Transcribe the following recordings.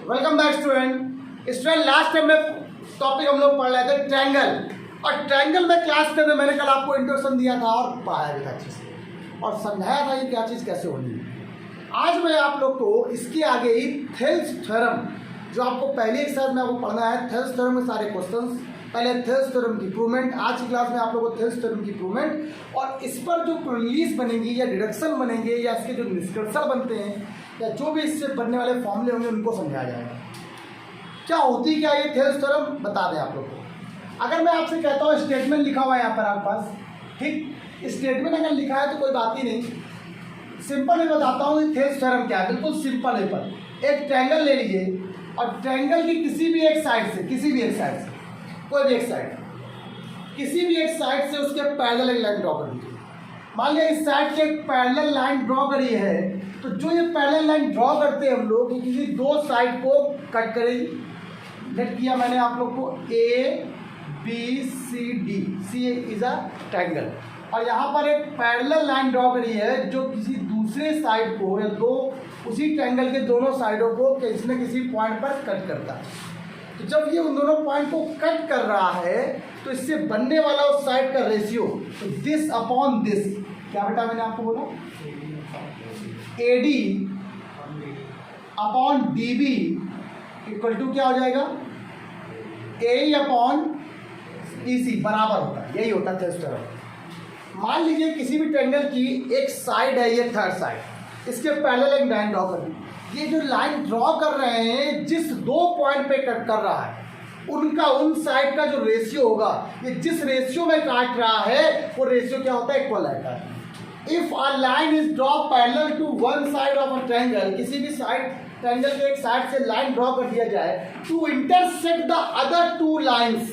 Welcome back student last time में topic हम लोग पढ़ रहे थे ट्रायंगल। और ट्रायंगल में क्लास में मैंने कल आपको इंट्रोडक्शन दिया था और पढ़ाया भी था अच्छे से और समझाया था ये क्या चीज़ कैसे होनी है। आज मैं आप लोग को इसके आगे ही थेल्स थ्योरम, जो आपको पहले एक साथ में आपको पढ़ना है, थेल्स थ्योरम के सारे क्वेश्चंस, पहले थेल्स थ्योरम की प्रूवमेंट। आज की क्लास में आप लोगों को थेल्स थ्योरम की प्रूवमेंट और इस पर जो प्रोलीज बनेंगी या डिडक्शन बनेंगे या इसके जो निष्कर्षण बनते हैं या जो भी इससे बनने वाले फॉर्मूले होंगे उनको समझाया जाएगा। क्या होती क्या ये थेल्स थ्योरम बता दें आप लोग को। अगर मैं आपसे कहता हूँ स्टेटमेंट लिखा हुआ है यहाँ पर आपके पास, ठीक, स्टेटमेंट अगर लिखा है तो कोई बात ही नहीं, सिंपल मैं बताता हूँ थेल्स थ्योरम क्या है। बिल्कुल सिंपल है। पर एक ट्रायंगल ले लीजिए और ट्रायंगल की किसी भी एक साइड से कोई भी एक साइड, किसी भी एक साइड से उसके पैरेलल एक लाइन ड्रॉ कर दीजिए। मान लिया इस साइड से एक पैरेलल लाइन ड्रॉ करी है, तो जो ये पैरेलल लाइन ड्रॉ करते हैं हम लोग, ये किसी दो साइड को कट करेगी। लेट किया मैंने आप लोग को A B C D, C is a triangle, और यहाँ पर एक पैरेलल लाइन ड्रॉ करी है जो किसी दूसरे साइड को या दो उसी ट्रायंगल के दोनों साइडों को किसी न किसी पॉइंट पर कट करता है। तो जब ये उन दोनों पॉइंट को कट कर रहा है तो इससे बनने वाला उस साइड का रेशियो, तो दिस अपॉन दिस, क्या बेटा मैंने आपको बोला, AD upon DB equal to क्या हो जाएगा, AE अपॉन EC बराबर होता है। यही होता है थेल्स थ्योरम। मान लीजिए किसी भी ट्रायंगल की एक साइड है, ये थर्ड साइड, इसके पैरेलल एक लाइन ड्रॉ कर दी। ये जो लाइन ड्रॉ कर रहे हैं जिस दो पॉइंट पे कट कर रहा है उनका उन साइड का जो रेशियो होगा, ये जिस रेशियो में काट रहा है वो रेशियो क्या होता है, इक्वल रहता है। If a line is draw parallel to one side of a triangle, किसी भी साइड ट्रायंगल के एक साइड से लाइन ड्रॉ कर दिया जाए to intersect the other two lines,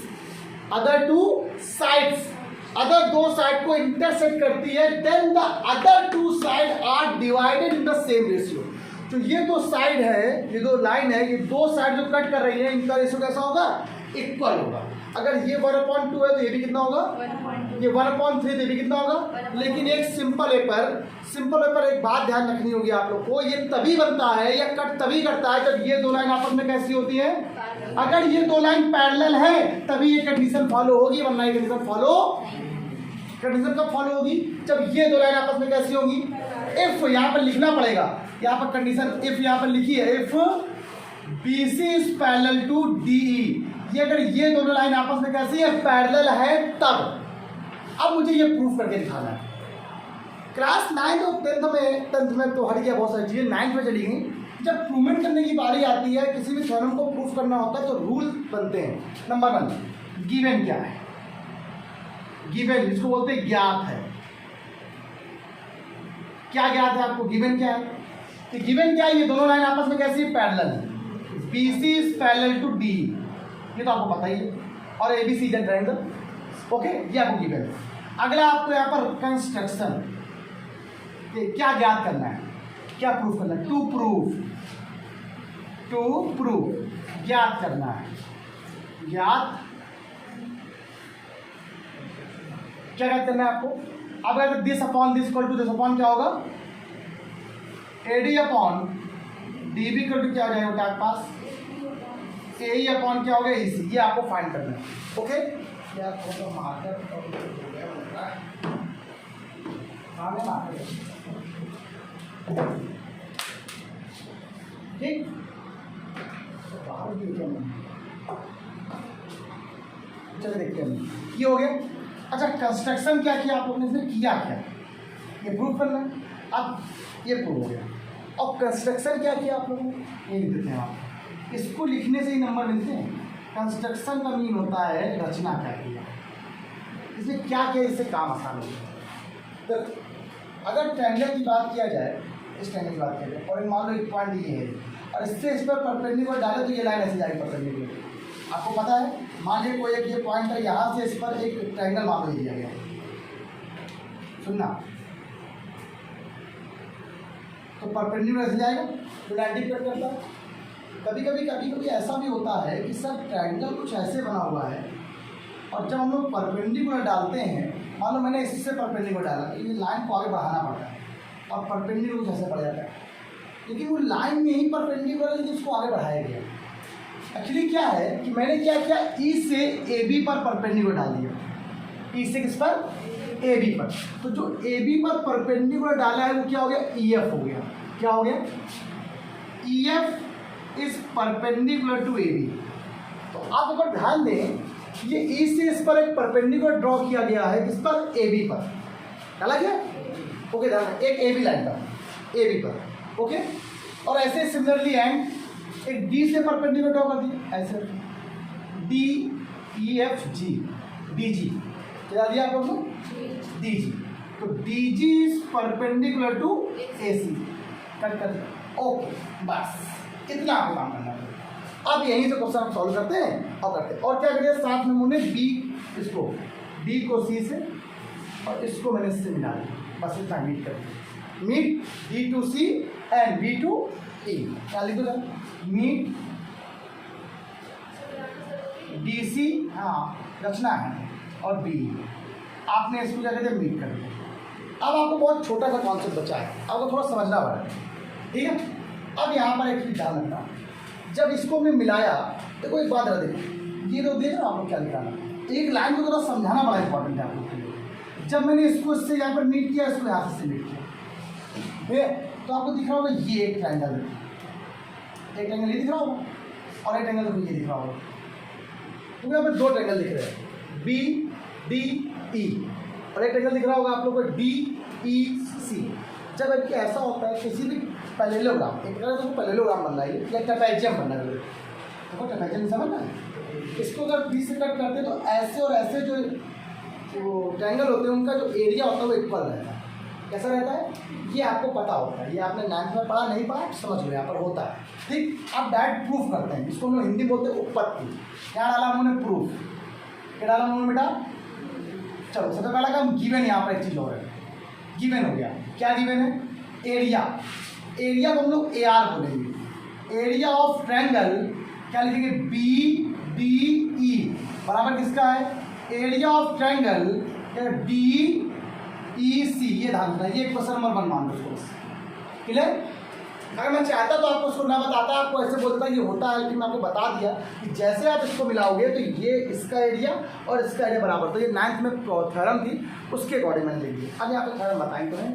other two sides, other दो साइड को इंटरसेक्ट करती है, then the other two side are divided in the same ratio. तो ये दो साइड है, ये दो लाइन है, ये दो साइड जो कट कर रही है इनका रेशियो कैसा होगा, इक्वल होगा। अगर ये 1/2 है तो ये भी कितना होगा, ये 1/3, ये भी कितना होगा। लेकिन एक सिंपल पेपर एक बात ध्यान रखनी होगी आप लोग को, ये तभी बनता है या कट तभी करता है जब ये दो लाइन आपस में कैसी होती है, अगर ये दो लाइन पैरेलल है तभी ये कंडीशन फॉलो होगी, वरना ये कंडीशन कब फॉलो होगी, जब ये दो लाइन आपस में कैसी होंगी, इफ यहाँ पर लिखना पड़ेगा, यहाँ पर कंडीशन इफ यहाँ पर लिखी है, if BC is parallel to DE, ये अगर ये दोनों लाइन आपस में कैसी है, पैरेलल है तब। अब मुझे ये प्रूफ करके दिखाना है। क्लास 9 और 10th में तो हट गया बहुत सारी चीज़ें, 9th में चली गई। जब प्रूवमेंट करने की बारी आती है, किसी भी थ्योरम को प्रूफ करना होता है तो रूल बनते हैं। नंबर 1, गिवन क्या है, गिवन जिसको बोलते हैं ज्ञात है। क्या ज्ञात है आपको, गिवन क्या है, तो गिवन क्या है, ये दोनों लाइन आपस में कैसी है, पैरेलल है। BC is parallel to DE, ये तो आपको पता ही है, और ABC is a triangle, okay, ये आपको गिवन है। अगला आपको यहाँ पर कंस्ट्रक्शन, क्या ज्ञात करना है, क्या प्रूफ करना है, टू प्रूफ ज्ञात करना है। ज्ञात क्या ज्ञात करना है आपको। अब अगर this upon this equal to this upon क्या होगा, AD upon DB equal to क्या हो जाएगा बेटा आपके पास, AE अपॉन क्या हो गया, EC, ये आपको फाइंड करना है, ओके। ठीक, चलो देखते हैं, ये हो गया। अच्छा, कंस्ट्रक्शन क्या किया आप लोगों ने, इसमें किया क्या, ये प्रूफ करना है। अब ये प्रूफ हो गया, और कंस्ट्रक्शन क्या किया आप लोगों ने, ये लिख देते हैं आप, इसको लिखने से ही नंबर मिलते हैं। कंस्ट्रक्शन का मीन होता है रचना क्या किया, इसमें क्या किया, इससे काम आसान हो गया। तो अगर ट्रायंगल की बात किया जाए, इस ट्रायंगल की बात किया जाए, और मान लो एक पॉइंट ये है और इससे इस पर परपेंडिकुलर डाले तो ये लाइन ऐसे जाएगी परपेंडिकुलर, आपको पता है। मान लीजिए कोई एक ये पॉइंट है, यहाँ से इस पर एक ट्रायंगल मान लो दिया गया, सुनना, तो परपेंडिकुलर ऐसे जाएगा तो 90 कट करता है। कभी कभी ऐसा भी होता है कि सर ट्रायंगल कुछ ऐसे बना हुआ है और जब हम लोग परपेंडिकुलर डालते हैं, मान लो मैंने इससे परपेंडिकुलर डाला, ये लाइन को आगे बढ़ाना पड़ता है और परपेंडिकुलर कुछ ऐसे पड़ जाता है। लेकिन वो लाइन में ही परपेंडिकुलर है, लेकिन उसको आगे बढ़ाया गया। एक्चुअली क्या है कि मैंने क्या किया, ई से ए बी पर परपेंडिकुलर डाल दिया। ई से किस पर, ए बी पर। तो जो ए बी पर परपेंडिकुलर डाला है वो क्या हो गया, ई एफ हो गया। क्या हो गया, E F is perpendicular to A B. तो आप अगर ध्यान दें, ये ई से इस पर एक परपेंडिकुलर ड्रॉ किया गया है, किस पर, ए बी पर डाला गया। ओके, ध्यान, एक ए बी लाइन पर, ए बी पर। ओके, और ऐसे सिमिलरली एंड एक डी से परपेंडिकुलर ड्रॉ कर दिया, ऐसे D E F G, D G क्या दिया आप लोगों को, डी जी। तो D G is perpendicular to A C. Cut कर दिया। ओके, बस इतना आपको काम करना है। अब यहीं से क्वेश्चन आप सॉल्व करते हैं और करते हैं। और क्या करिए, साथ में मैंने बी, इसको डी को सी से और इसको मैंने इससे मिला दिया। बस इतना मीट कर दिया। Meet D to C and B to E. क्या लिख दो, मीट डी सी, हाँ रचना है, और बी। आपने इसको क्या कहते हैं, मीट कर दिया। अब आपको बहुत छोटा सा कॉन्सेप्ट बचा है, आपको थोड़ा समझना पड़ा, ठीक है। अब यहाँ पर एक चीज ध्यान रखना, जब इसको हमने मिलाया, देखो एक बात रह देखिए, ये तो देख रहे हो आपको क्या लिखाना, एक लाइन को थोड़ा समझाना बड़ा इंपॉर्टेंट है आपको के लिए। जब मैंने इसको इससे यहाँ पर मीट किया, इसको यहाँ से मीट किया, तो आपको दिख रहा होगा ये एक ट्रायंगल, एक ट्रायंगल ये दिख रहा होगा, और एक ट्रायंगल ये दिख रहा होगा। तो यहाँ पर दो ट्रायंगल दिख रहे हैं, बी डी ई, और एक ट्रायंगल दिख रहा होगा आप लोग को डी ई सी। जब अभी ऐसा होता है किसी भी पैरेललोग्राम, एक तो पैरेललोग्राम बन रहा है या ट्रेपेजियम बन रहा है, देखो ट्रेपेजियम समझना है। इसको अगर बी से कट करते हैं तो ऐसे और ऐसे जो ट्रायंगल होते हैं उनका जो एरिया होता है वो इक्वल रहता है। कैसा रहता है, ये आपको पता होता है, ये आपने 9th में पढ़ा, नहीं पढ़ा समझ लो, यहाँ पर होता है, ठीक। आप डायरेक्ट प्रूफ करते हैं, इसको हम लोग हिंदी बोलते हैं उत्पत्ति। क्या डाला उन्होंने, प्रूफ। क्या डाला उन्होंने बेटा, चलो सबसे पहला काम गिवन, यहाँ पर एक चीज़ और है, गिवन हो गया। क्या गिवन है, एरिया। एरिया को हम लोग ए आर बोलेंगे। एरिया ऑफ ट्रायंगल क्या लिखेंगे, बी डी ई बराबर किसका है, area of triangle D E C. ये ध्यान रखना, ये क्वेश्चन नंबर 1 मान लो उसको, क्लियर। अगर मैं चाहता तो आपको उसको ना बताता, आपको ऐसे बोलता ये होता है, लेकिन मैं आपको बता दिया कि जैसे आप इसको मिलाओगे तो ये इसका एरिया और इसका एरिया बराबर। तो ये 9th में थ्योरम थी, उसके अकॉर्डिंग मैंने लिख दिया। अब यहाँ पे थ्योरम बताएंगे तो मैं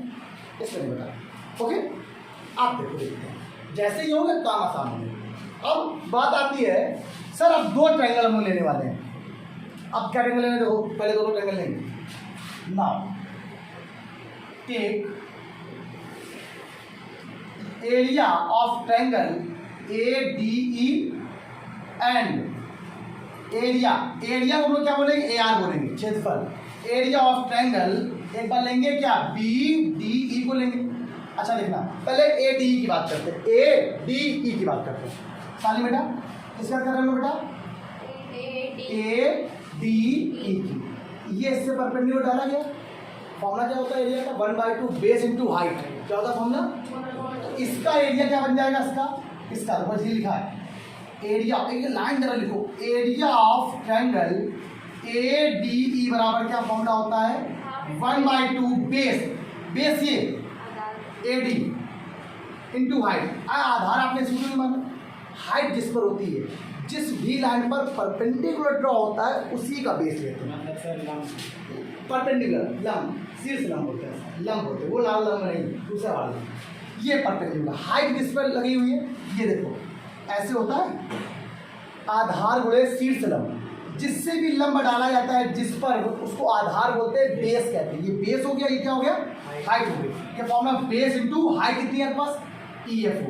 इसमें नहीं बताया। ओके, आप देखो, देखते हैं जैसे ही होंगे काम आसान होंगे। अब बात आती है, सर अब दो ट्रायंगल हम लोग लेने वाले हैं। अब क्या ट्रायंगल लेंगे, देखो पहले दोनों ट्रायंगल लेंगे। Now take area of triangle A D E and area, area को हम लोग क्या बोलेंगे, ए आर बोलेंगे, क्षेत्रफल। एरिया ऑफ ट्रायंगल एक बार लेंगे क्या, बी डी ई को लेंगे। अच्छा देखना, पहले ए डी ई की बात करते हैं, ए डी ई की बात करते हैं। साली बेटा किसका कर रहे हो बेटा, ए डी ई की। ये इससे परपेंडिकुलर डाला गया। फॉर्मूला क्या होता है एरिया का, 1/2 बेस इंटू हाइट। क्या होता है फॉर्मूला, इसका एरिया क्या बन जाएगा, इसका तो बस ये लिखा है एरिया। एक लाइन जरा लिखो, area of triangle A D E बराबर क्या फॉर्मूला होता है, 1/2 बेस ये ए डी इंटू हाइट। आधार आपने शुरू में माना, हाइट जिस पर होती है, जिस भी लाइन पर परपेंडिकुलर ड्रॉ होता है उसी का बेस लेते हैं। परपेंडिकुलर लंब, शीर्ष लंब होते हैं, लंब होते हैं, वो लाल लंब नहीं, दूसरा वाला। ये परपेंडिकुलर हाइट जिस पर लगी हुई है, ये देखो ऐसे होता है, आधार गुणे शीर्ष लंब। जिससे भी लंब डाला जाता है जिस पर, उसको आधार बोलते हैं, बेस कहते हैं। ये बेस हो गया, ये क्या हो गया, हाइट हो गई। ये फॉर्मूला बेस इंटू हाइट कितनी है पास, ई एफ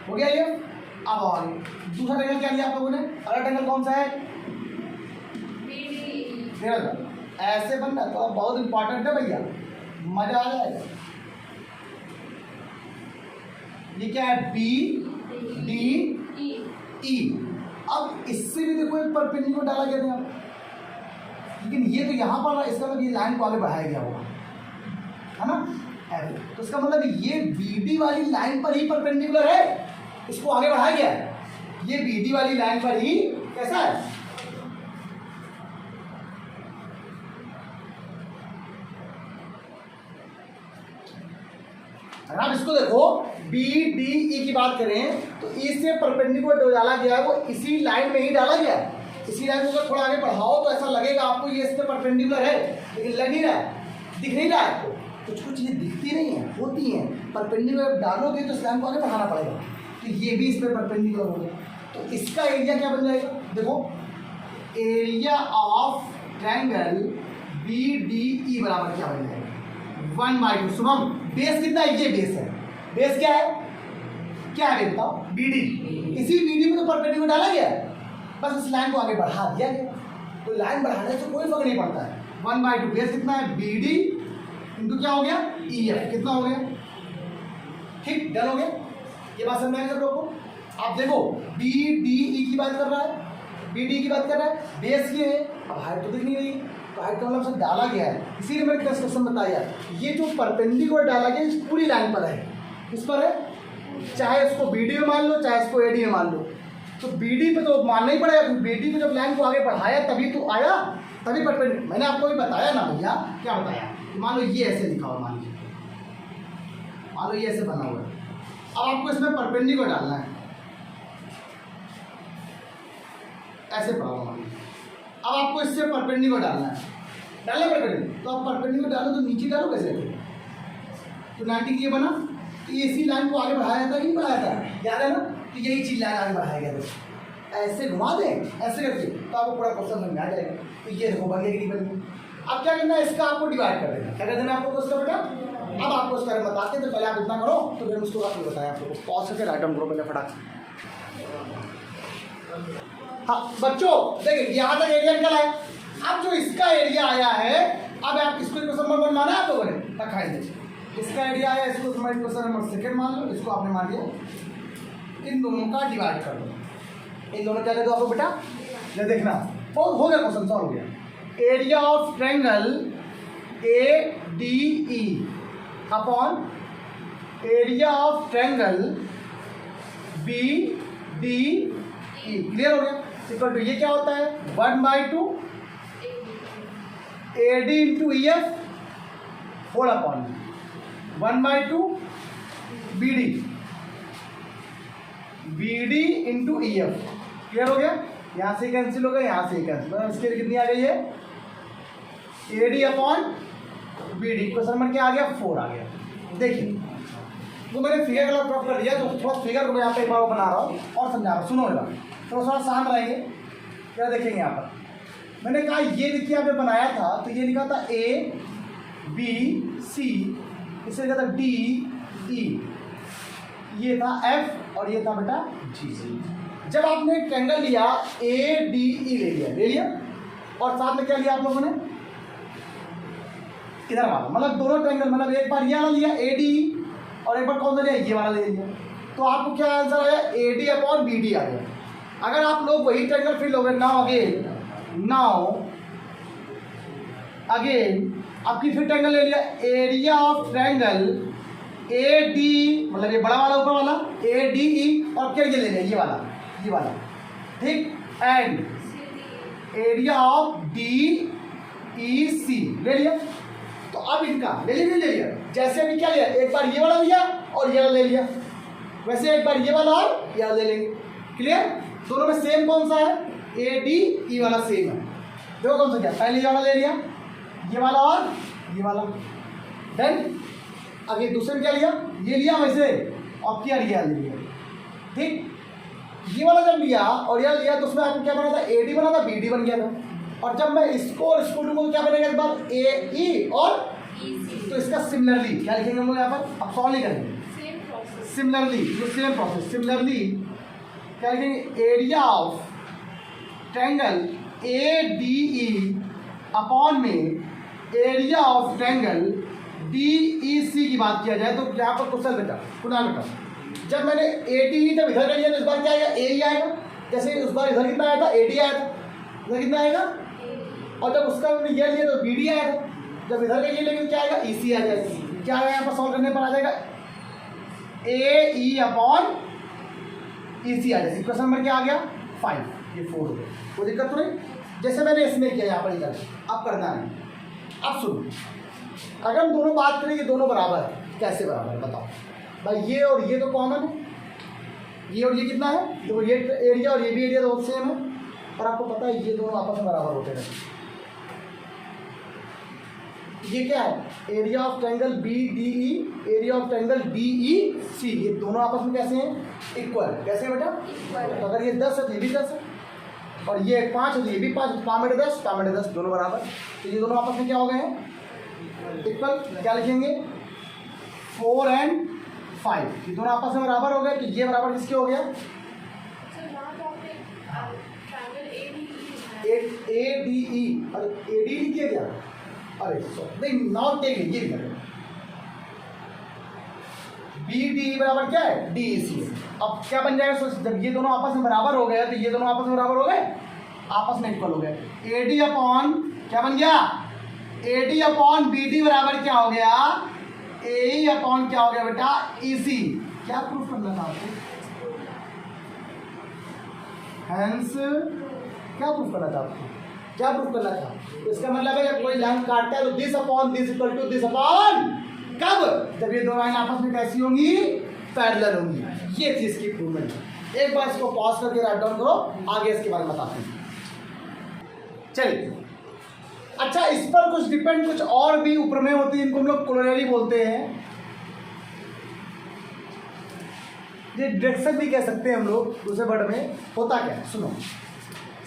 हो गया ये। अब और दूसरा ट्रायंगल क्या लिया आप लोगों ने, अगला ट्रायंगल कौन सा है, ऐसे बनना तो बहुत इंपॉर्टेंट है भैया, मजा आ जाएगा। ये क्या है, बी डी ई। अब इससे भी देखो एक परपेंडिकुलर डाला गया था, लेकिन ये तो यहाँ पर, इसका मतलब ये लाइन को आगे बढ़ाया गया होगा, है ना। तो इसका मतलब ये बीडी वाली लाइन पर ही परपेंडिकुलर है, इसको आगे बढ़ाया गया है। ये बीडी वाली लाइन पर ही कैसा है, अगर आप इसको देखो बी डी ई की बात करें तो ई से परपेंडिकुलर जो डाला गया है वो इसी लाइन में ही डाला गया है। इसी लाइन को अगर थोड़ा आगे बढ़ाओ तो ऐसा लगेगा आपको ये इस पे परपेंडिकुलर है, लेकिन लग नहीं रहा है, दिख नहीं रहा है आपको। कुछ कुछ चीज़ें दिखती नहीं है, होती हैं। परपेंडिकुलर डालोगे तो इस लाइन को आगे बढ़ाना पड़ेगा, तो ये भी इस पर परपेंडिकुलर हो गया। तो इसका एरिया क्या बन जाएगा, देखो area of triangle B D E बराबर क्या बन जाएगा 1/2। शुभम बेस कितना है, ये बेस है। बेस क्या है, क्या है बताओ, बी डी। इसी बी डी में तो परपेंडिकुलर डाला गया है, बस इस लाइन को आगे बढ़ा दिया गया। तो लाइन बढ़ाने से कोई फर्क नहीं पड़ता है। 1/2 बेस कितना है, बी डी इंटू क्या हो गया, ई एफ कितना हो गया, ठीक डन हो गया। ये बात समझ में आएगी सब लोगों को। आप देखो बी डी ई की बात कर रहा है, बी डी की बात कर रहा है, बेस ये है, अब हाइट तो दिख नहीं रही, तो हाइट का मतलब डाला गया है। इसीलिए मैंने कंस्ट्रक्शन बताया, ये जो परपेंडिकुलर डाला गया इस पूरी लाइन पर है, किस पर है, चाहे इसको बी डी में मान लो चाहे इसको ए डी में मान लो। तो बी डी पे तो मानना ही पड़ेगा, क्योंकि बी डी पे जब लाइन को आगे बढ़ाया तभी तो आया, तभी परपेंडिकुलर। मैंने आपको भी बताया ना भैया, क्या बताया, मान लो ये ऐसे लिखा हुआ, मान लो ये ऐसे बना हुआ है। अब आपको इसमें परपेंडिकुलर डालना है, ऐसे पड़ा हुआ मान लो। अब आपको इससे परपेंडिकुलर डालना है, डालना परपेंडिकुलर, तो आप परपेंडिकुलर डालो तो नीचे डालो कैसे, तो 90 ये बना, तो ये इसी लाइन को आगे बढ़ाया था कि नहीं बढ़ाया था, याद है ना। तो यही चीज लाइन आगे बढ़ाया गया था, ऐसे घुमा दें ऐसे करके, तो आपको पूरा क्वेश्चन समझ में आ जाएगा। तो ये देखो बन गई कि नहीं बन। अब क्या करना है, इसका आपको डिवाइड कर देना। क्या कर देना आपको क्वेश्चन बेटा, अब आपको उसका बताते हैं, तो पहले आप इतना करो, तो फिर उसको आपको बताया आपको पॉज करके राइट डाउन करो पहले फटाक। हाँ बच्चों देखिए यहाँ तक एरिया निकला है। अब जो इसका एरिया आया है, अब आप इसको क्वेश्चन नंबर माना है आप लोगों ने, दिखाई दे इसका एरिया आया, इसको क्वेश्चन नंबर सेकंड मान लो, इसको आपने मान लिया। इन दोनों का डिवाइड कर दो, इन दोनों क्या कर दो आपको बेटा, ये देखना हो गया क्वेश्चन सॉल्व हो गया। Area of triangle A D E upon area of triangle B D E, clear हो गया। इक्वल टू ये क्या होता है 1/2 A D into E F whole upon 1/2 B D into E F, clear हो गया। यहाँ से कैंसिल हो गया, यहाँ से कैंसिल, मतलब इसके लिए कितनी आ गई है, A D upon B D. Question number क्या आ गया 4 आ गया। देखिए तो मैंने फिगर कलर ड्रॉप कर दिया, तो थोड़ा फिगर को यहाँ पे एक बार बना रहा हूँ और समझा रहा हूँ, सुनो इधर तो थोड़ा शांत रहेंगे। क्या देखेंगे यहाँ पर, मैंने कहा ये देखिए आपने बनाया था, तो ये लिखा था ए बी सी, इसे लिखा था डी ई, ये था एफ और ये था बेटा जी। जब आपने ट्रायंगल लिया ए डी ई ले लिया और साथ में क्या लिया आप लोगों ने, इधर वाला, मतलब दोनों ट्रायंगल, मतलब एक बार ये वाला लिया ए डी और एक बार कौन सा लिया, ये वाला ले लिया। तो आपको क्या आंसर आया, A D upon B D आ गया। अगर आप लोग वही ट्रायंगल फिर लोगे, नाउ अगेन आपकी फिर ट्रायंगल ले लिया, area of triangle A D, मतलब ये बड़ा वाला ऊपर वाला ए डी ई, और क्या ये ले लिया ये वाला ठीक, and area of D E C ले लिया। तो अब इनका ले लिया, जैसे अभी क्या लिया, एक बार ये वाला लिया और ये वाला ले लिया, वैसे एक बार ये वाला और ये वाला ले लेंगे। क्लियर, दोनों में सेम कौन सा है, ए डी ई वाला सेम है। देखो कौन सा क्या, पहले ये वाला ले लिया, ये वाला और ये वाला, देन आगे दूसरे में क्या लिया, ये लिया वैसे, और क्या लिया ले लिया, ठीक। ये वाला जब लिया और यह लिया तो उसमें आपको क्या बना था, ए डी बना था, बी डी बन गया था। और जब मैं इसको और इसको लूँगा क्या बनेगा इस बार, ए ई और, तो इसका सिमिलरली क्या लिखेंगे हम लोग यहाँ पर, अब सॉल्व नहीं करेंगे, सिमिलरली, जो सेम प्रोसेस, सिमिलरली क्या लिखेंगे, area of triangle A D E upon में area of triangle D E C की बात किया जाए तो यहाँ पर क्वेश्चन बेटा कुणाल बेटा, जब मैंने ए डी ई जब इधर कर लिया तो इस बार क्या आएगा, ए ई आएगा। जैसे उस बार इधर कितना आया था, ए डी आया था, इधर कितना आएगा, और जब उसका हमने ये लिया तो बी डी आया था, जब इधर का ये लेंगे क्या आएगा, ई सी आ जाएगा। क्या आएगा यहाँ पर सॉल्व करने पर आ जाएगा, ए ई अपॉन ई सी आ जाएगा। क्वेश्चन नंबर क्या आ गया 5, ये 4 हो गया, कोई दिक्कत तो नहीं। जैसे मैंने इसमें किया यहाँ पर इधर, अब करना है। अब सुनो, अगर हम दोनों बात करें ये दोनों बराबर है, कैसे बराबर है बताओ, भाई ये और ये तो कॉमन है, ये और ये कितना है, तो ये एरिया और ये भी एरिया तो सेम है, और आपको पता है ये दोनों आपस में बराबर होते हैं। ये क्या है, area of triangle B D E, area of triangle D E C, ये दोनों आपस में कैसे हैं, इक्वल। कैसे बेटा, तो अगर ये 10 है तो ये भी 10 है, और ये 5 है तो ये भी 5, 5 में 10 दोनों बराबर, तो ये दोनों आपस में क्या हो गए हैं, इक्वल। क्या लिखेंगे, 4 and 5, ये दोनों आपस में बराबर हो गए, तो ये बराबर किसके हो गया, ए डी ई, अरे ए डी लिख दिया क्या, अरे नहीं नॉट टेक ये लिखा बी डी बराबर क्या है, डी ई सी। अब क्या बन जाएगा, जब ये दोनों आपस में बराबर हो गए तो ये दोनों आपस में बराबर हो गए, आपस में इक्वल हो गए। ए डी अपॉन क्या बन गया, A D upon B D बराबर क्या हो गया, ए अपॉन क्या हो गया बेटा, ई सी। क्या प्रूफ करना था आपको, हेंस क्या प्रूफ करना था आपको, क्या प्रूफ करना था, इसका मतलब है जब कोई लाइन काटता है तो this upon this equal to this upon, कब, जब ये दो लाइन आपस में कैसी होंगी, पैरेलल होंगी। ये थी इसकी प्रूवमेंट। एक बार इसको पॉज करके राइट डाउन करो, आगे इसके बारे में बताते हैं। चलिए, अच्छा इस पर कुछ डिपेंड कुछ और भी उपरमेय होती है, इनको हम लोग कोरोनरी बोलते हैं, ये डायरेक्शन भी कह सकते हैं हम लोग दूसरे वर्ड में। होता क्या है, सुनो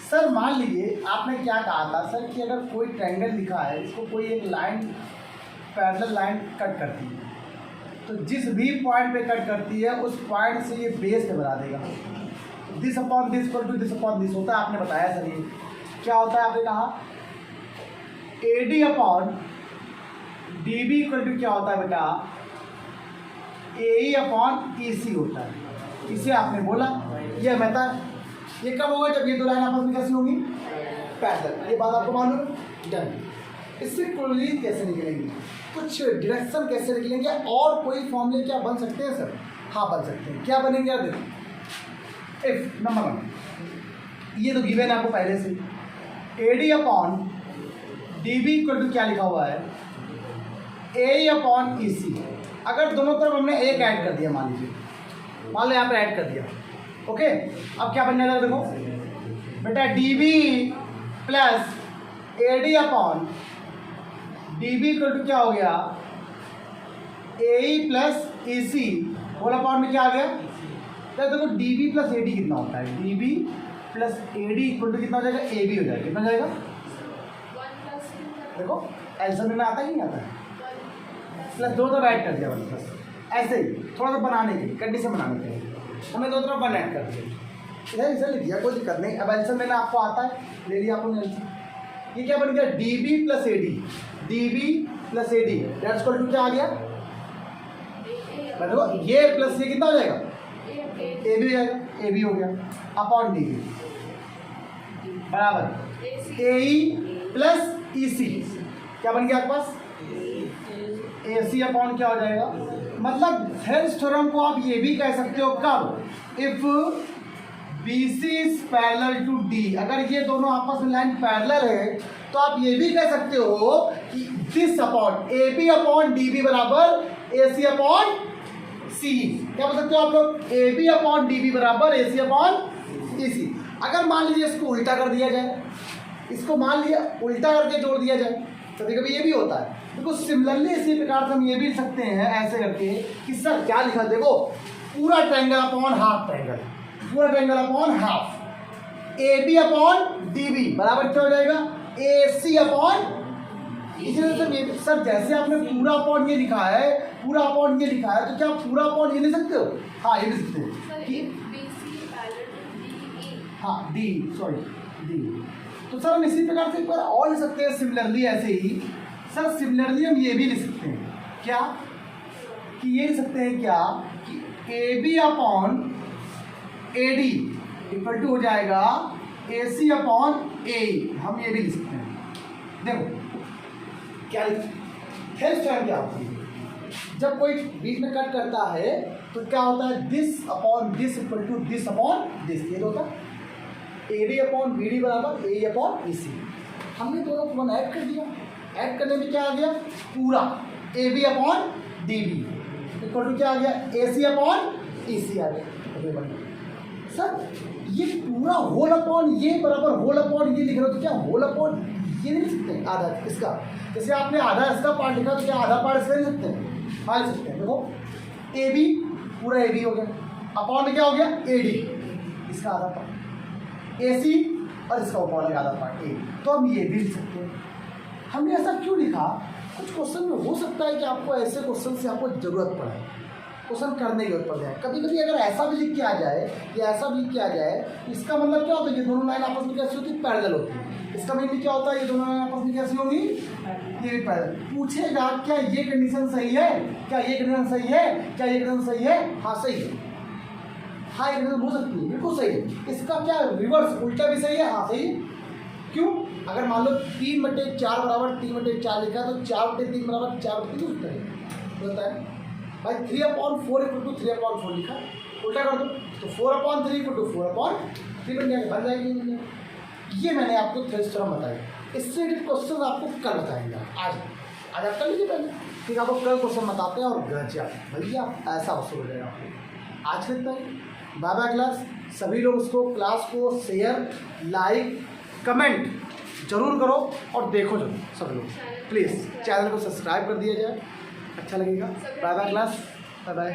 सर, मान लीजिए आपने क्या कहा था सर कि अगर कोई ट्रायंगल लिखा है, इसको कोई एक लाइन पैरेलल लाइन कट करती है, तो जिस भी पॉइंट पे कट करती है उस पॉइंट से ये बेस पे बना देगा, this upon this equal to this upon this होता है। आपने बताया सर ये क्या होता है, आपने कहा A D upon D B equal to क्या होता है बेटा, ए ई अपॉन ई सी होता है। इसे आपने बोला, ये मेथड, ये कब होगा, जब ये दो लाइन आपस में कैसी होंगी, पैरेलल। ये बात आपको मालूम, डन। इससे कोरोनरी कैसे निकलेंगी, कुछ डायरेक्शन कैसे निकलेंगे, और कोई फॉर्मूले क्या बन सकते हैं सर, हाँ बन सकते हैं। क्या बनेंगे यार, देखो इफ नंबर 1, ये तो गिवन है आपको पहले से, A D upon D B equal to क्या लिखा हुआ है, ए अपॉन ई सी। अगर दोनों तरफ हमने एक ऐड कर दिया, मान लीजिए, मान लो यहाँ पे ऐड कर दिया, ओके। अब क्या बन जाएगा, देखो बेटा D B plus A D upon D B equal to क्या हो गया, A E plus A C whole upon में क्या आ गया, तो देखो D B plus A D कितना होता है, D B plus A D equal to कितना हो जाएगा, ए बी हो जाएगा, कितना हो जाएगा, देखो आंसर में आता ही नहीं आता है, प्लस दो तरफ ऐड कर दिया बस, ऐसे ही थोड़ा सा बनाने के लिए, कंडीशन बनाने के लिए हमें दो तरफ 1 ऐड कर दिया, इधर इसे लिख दिया, कोई दिक्कत नहीं। अब आंसर मैंने आपको आता है, ले लिया आपने आंसर। ये क्या बन गया, D B plus A D, D B plus A D that's equal to क्या आ गया, देखो ये प्लस ये कितना हो जाएगा, ए बी हो जाएगा, ए बी हो गया अपॉन डी बी बराबर ए ई प्लस ई सी, क्या बन गया आपके पास, ए सी अपॉन क्या हो जाएगा। मतलब हेल्स थ्योरम को आप ये भी कह सकते हो कब, if B C is parallel to D, अगर ये दोनों आपस में लाइन पैरेलल है तो आप ये भी कह सकते हो कि this upon A B upon D B बराबर ए सी अपॉन सी। क्या बोल सकते हो आप लोग, A B upon D B बराबर ए सी अपॉन ई सी। अगर मान लीजिए इसको उल्टा कर दिया जाए, इसको मान लिया उल्टा करके जोड़ दिया जाए, कभी कभी ये भी होता है। देखो सिमिलरली इसी प्रकार से हम ये भी लिख सकते हैं ऐसे करके कि सर क्या लिखा, देखो पूरा ट्रायंगल अपॉन हाफ ट्रायंगल, पूरा triangle upon half, A B upon D B बराबर क्या हो जाएगा, ए सी अपॉन। इसलिए सर जैसे आपने पूरा अपॉन ये लिखा है, पूरा अपॉन ये लिखा है, तो क्या पूरा अपॉन ये लिख सकते हो, हाँ ये लिख सकते हो कि हाँ डी, सॉरी डी। तो सर हम इसी प्रकार से एक बार और लिख सकते हैं सिमिलरली, ऐसे ही सर सिमिलरली हम ये भी लिख सकते हैं क्या, कि ये लिख सकते हैं क्या कि A B upon A D equal to हो जाएगा ए सी अपॉन ए, हम ये भी लिख सकते हैं। देखो क्या हेल्थ टर्म क्या होती है, जब कोई बीच में कट करता है तो क्या होता है, this upon this equal to this upon this, ये होता है A D upon B D बराबर ए अपॉन ई सी। हमने दोनों को 1 ऐड कर दिया, ऐड करने में क्या आ गया, पूरा A B upon D B, तो इक्वल टू क्या आ गया, AC अपॉन EC आ गया। सर ये पूरा होल अपॉन ये बराबर होल अपॉन ये लिख रहे हो तो क्या होल अपॉन ये नहीं लिख सकते आधा इसका, जैसे आपने आधा इसका पार्ट लिखा तो क्या आधा पार्ट इसका लिख सकते हैं, हाँ लिख सकते हैं। देखो AB पूरा AB हो गया, अपॉन में क्या हो गया AD इसका आधा पार्ट, AC और इसका अपॉन आधा पार्ट A, तो हम ये भी लिख सकते हैं। हमने ऐसा क्यों लिखा, कुछ क्वेश्चन में हो सकता है कि आपको ऐसे क्वेश्चन से आपको ज़रूरत पड़े, क्वेश्चन करने की जरूरत पड़ जाए। कभी कभी अगर ऐसा भी लिख के आ जाए या ऐसा भी लिख के आ जाए, इसका मतलब क्या होता है, ये दोनों लाइन आपस में कैसी होती है, पैरेलल होती है। इसका मीनिंग क्या होता है, ये दोनों लाइन आपस में कैसी होंगी, ये भी पैरेलल। पूछेगा क्या ये कंडीशन सही है, क्या ये कंडीशन सही है, क्या ये कंडीशन सही है, हाँ सही है, हाँ ये कंडीशन हो सकती है, बिल्कुल सही है। इसका क्या रिवर्स उल्टा भी सही है, हाँ सही है। क्यों, अगर मान लो 3/4 बराबर 3/4 लिखा तो 4/3 बराबर 4/3 उत्तर होता है भाई। 3/4 इक्वल टू 3/4 लिखा, उल्टा कर दो तो 4/3 इक्वल टू 4/3 बन जाएगा, बन जाएगी। ये मैंने आपको थ्योरम बताई, इससे रिलेटेड क्वेश्चन आपको कल बताएंगे। आज आप कर लीजिए पहले, फिर आपको कल क्वेश्चन बताते हैं और गजब भैया ऐसा वसूल हो जाएगा आपको। आज कितना है, बाय बाय क्लास। सभी लोग उसको क्लास को शेयर लाइक कमेंट जरूर करो और देखो जरूर सब लोग, प्लीज़ चैनल को सब्सक्राइब कर दिया जाए, अच्छा लगेगा। Bye bye class, bye bye.